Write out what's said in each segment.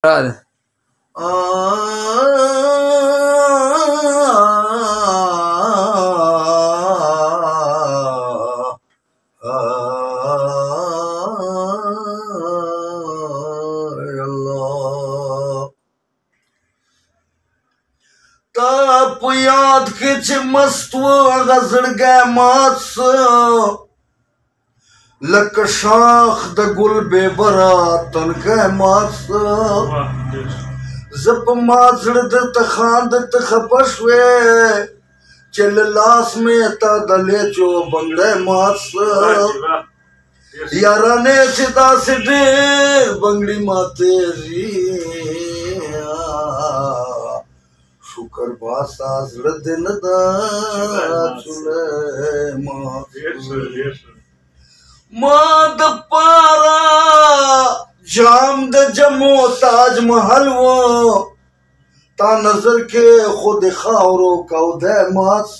God. ताप याद के मस्त गजड़गे मास लक शाख द गुल बेबरा तनके मास जप माजड़ द तखांद तखपशवे चल लास में ता दले चो बंगड़े मास यारा ने चिता से ढेर बंगड़ी माते शुक्र बासा जड़ दिन दा चुले माद पारा जाम द जमो ताज महल वो ता नजर के खुद खावरो कौदे मास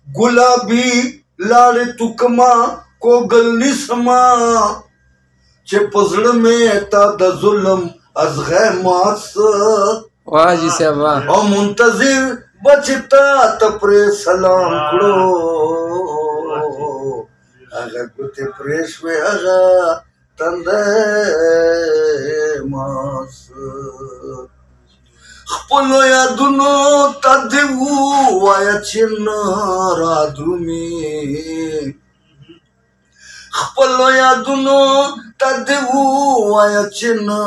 गुलाबी लाड़ तुकमा को गलनी समा चे पजड़ में ता द जुल्म अज़ग़े मास वाह जी साहब वाह। और मुंतजिर बचता तपरे सलाम करो अगर कुछ प्रेस में अगा तंदे मास खपलो या दुनो तदेवु वाया चिन्ना राधुमी खपलो या दुनो तदेवु वाया चिन्ना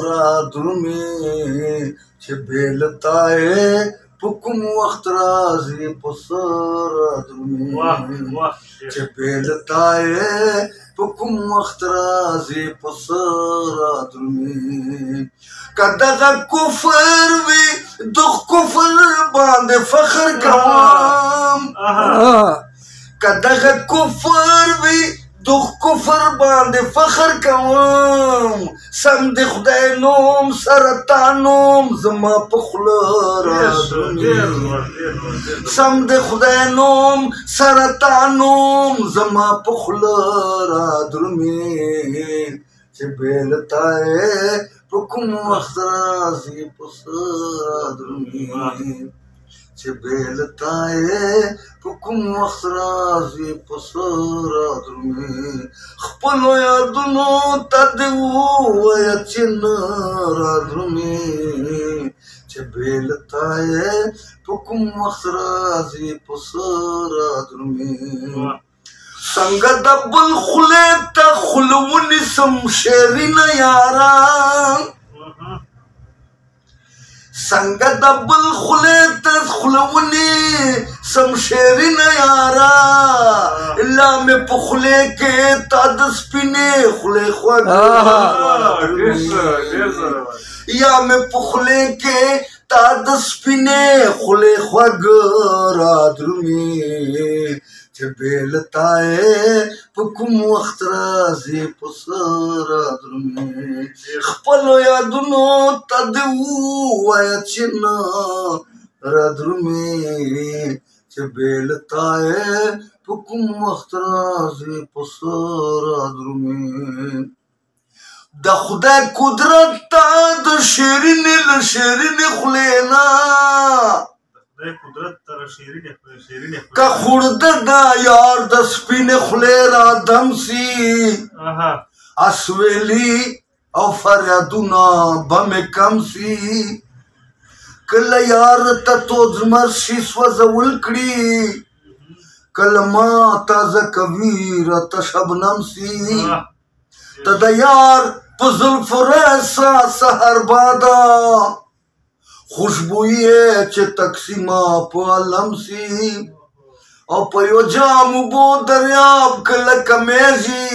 राधुमी बेलताए पुकुम वक्त राजी पसर आदमी बेलताए पुकुम वक्त राजी पसर आदमी कदगा कुफर भी दुख कुफर बांधे फखर कवाम कदगा कुफर भी दुख कुफर बांधे फखर कवाम समद खुदाई नोम सरतानोम जमा पखलर समद खुदाई नोम सरतानोम जमा पखलर आदमी चे बेलताए पुकुम वख्तराजी पसर आदमी चे बेलताए पुकुम वख्तराजी पसर आदमी खपलो या दुनो तदेवु वया चिन्नर आदमी चे बेलताए पुकुम वख्तराजी पसर आदमी संग दबल खुले ता खुलवनी समशेरिन यारा संग दबल खुले ता खुलवनी समशेरिन यारा इल्ला में पुखले के तादस पिने खुले ख्वाग या में पुखले के तादस पिने खुले ख्वाग रादरुमी चे बेलताए पुकुम वक्त राजी पसर आदमी खपलो या दुनो तदेवु वाया चिन्ना रादरुमी चे बेलताए पुकुम वक्त राजी पसर आदमी द खुदा कुदरत ता द शेरिन लशेरिन खुलेना का खुर्द दा यार दस्पिने खुलेरा दमसी असवेली और फरियादुना बमे कमसी कल यार ततो मर्शी स्वजवल कड़ी कल माता ज कबीर तशबनमसी तद यार पुजुल फुरसा सहर बादा खुशबुई चे तकसीमा पालम सी और पयो जाम बो दरियाब कल कमेजी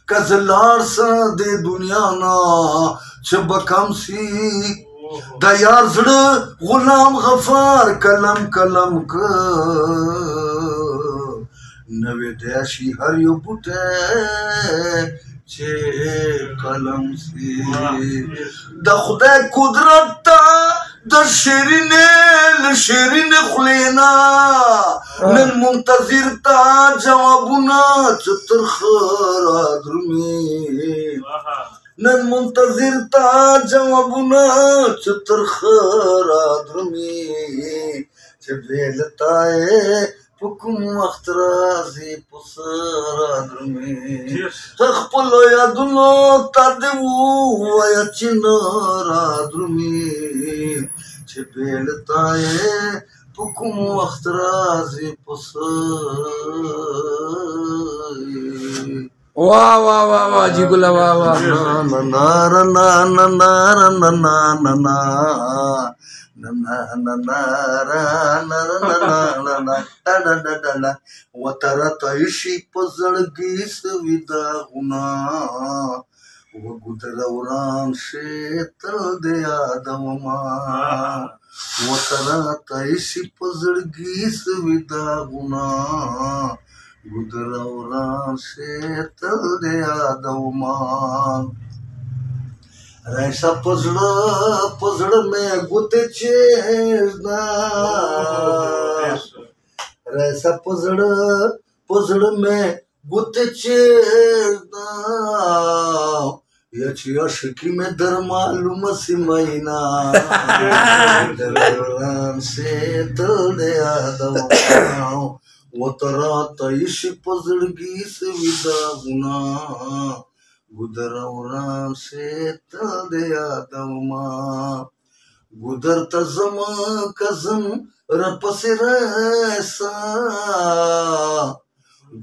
कजलार सा दे दुनिया ना चबकम सी दयार जड़ गुलाम गफार कलम कलम क नवे देशी हरियो बुटे चे कलम सी द खुदा कुदरत ता द शिरीन खुलेना नन मुंतजिर ता जवाबुना चतुर खरादर में نن منتظر تا جوابونه چې ترخه رادرمي چې بېلتا یې په کوم وخت راځي په سر رادرمي خپلو یادونو ته دې ووایه چې نه رادرمي چې بېلتا یې په کوم وخت راځي په سر वाह वाह वाह वाह जी गुला वाह वाह وترتعشي پزړګي سويدا غنا وګدروران شتل د یادوما وترتعشي پزړګي سويدا غنا ګدروران شتل د یادوما رایسا پزړه مې ګوتې چېږدا رایسا پزړه مې ګوتې چېږدا یا چې عاشقي مې در معلومه سي مینا ګدروران شتل د یادوما وتراتعشي پزړګي سويدا غنا ګدروران شتل د یادوما ګدر ته زما کزم رپسې راسه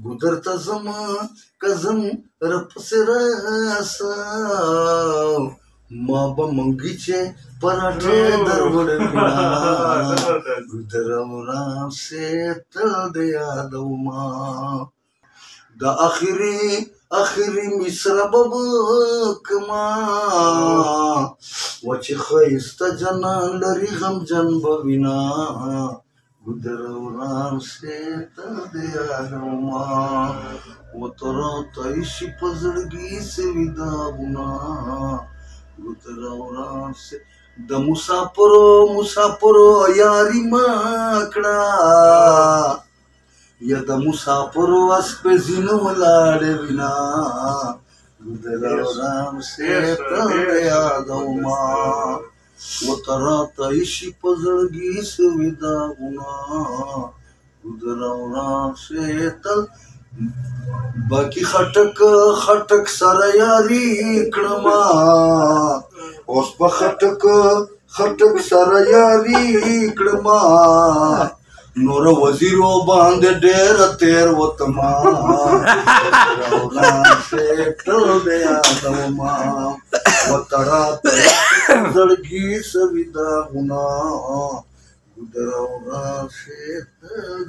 ګدر ته زما کزم رپسې راسه ما به منګي چې پراټې دروړمه ګدروران شتل د یادوما د اخري مصر ببکما و چې ښایسته جنان لري غمجن به وینا ګدروران شتل د یادوما وتراتعشي پزړګي سويدا غنا ګدروران د مسافرو یاري مکړه یا د مسافرو اسپزینو ولاړې وینا ګدروران شتل د یادوما وتراتعشي پزړګي سويدا غنا ګدروران شتل باقي خټک سره یاري کړما اوس په خټک سره یاري کړما نور وزیرو باندې ډېر تیر وتما ګدروران شتل د یادوما وتراتعشي سويدا غنا ګدروران شتل